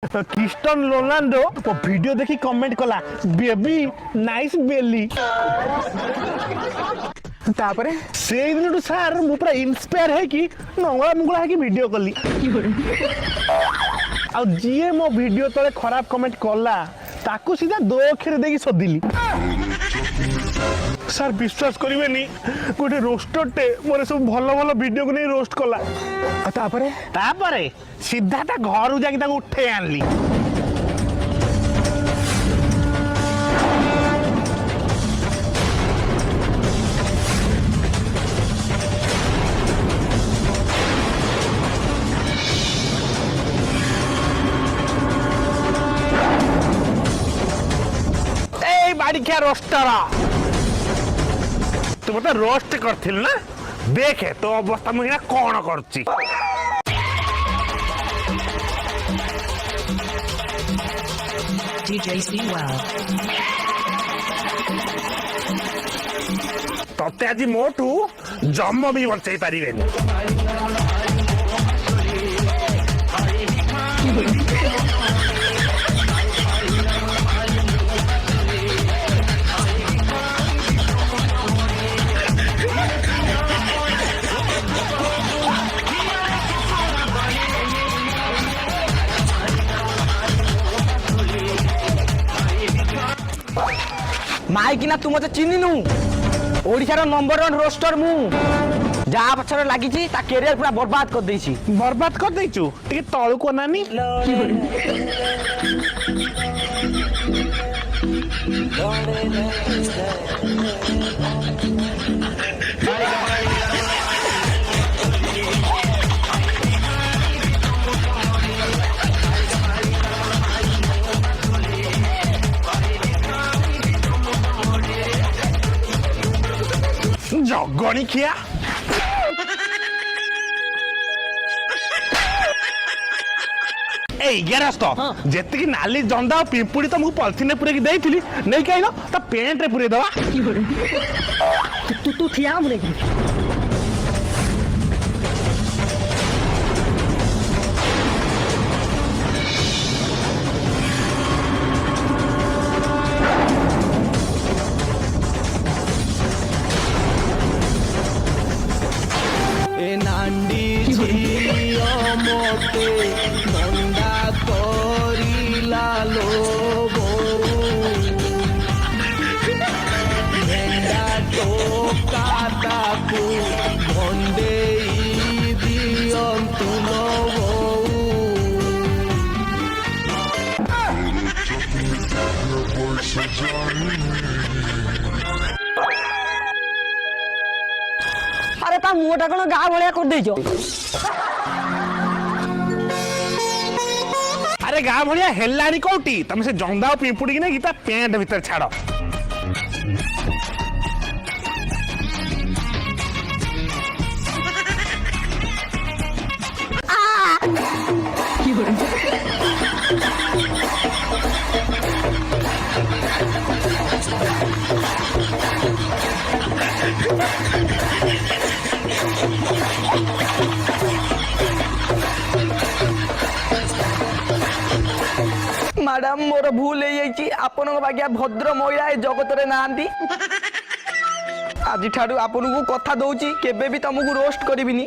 Cristiano Ronaldo वो video देखी comment कला बेबी नाइस बेली तापरे से दिन सार मु पूरा इंस्पायर है कि नंगला मुंगला है कि वीडियो कली आ जीए मो वीडियो तले खराब कमेंट कला ताकू सीधा दो अक्षर देकी सोदिली सर विश्वास करिवेनी गोटे रोस्टरटे मोरे सब भलो भलो वीडियो को नहीं रोस्ट कला तापरे तापरे सीधा ता घर जाके ताको उठे आनली ए बाड़ी क्या रोस्टरा तू मत रोस्ट करथिल ना देखे तो अवस्था मुझे कौन करची DJ Seawell. तते आज मोटू जम भी बचाई पारिबेनी माइकिना तू मते चिन्ही नु ओडिशार नंबर 1 रोस्टर मु जा पछर लागि छि ता करियर पूरा बर्बाद कर देछि बर्बाद कर देचु टिके तळु को नानी जगणी खिया ए गेरस्त जेति की नाली जंदा पिंपुड़ी तो मु पॉलिथिन पुरे की देइथिली नै काइनो त पेंट रे पुरे दवा तू ठिया मुरे ए नांडी झिलियो मोटे नंदा करिला लोबो भेंडा टोका ताकू भंडेई दियंतु लोबो अरे ता मुटा कोन गा भलिया कर देइछो अरे गा भलिया हेलानी कोटी तमे से जंदा पिंपुड़ी की नै गीता पेंट भीतर छाड़ो मैडम मोर भूल है आपण बागिया भद्र महिला जगत रे नांदी आज ठाडू आपण को कथा दउची केबे भी तुमको रोस्ट करिबिनी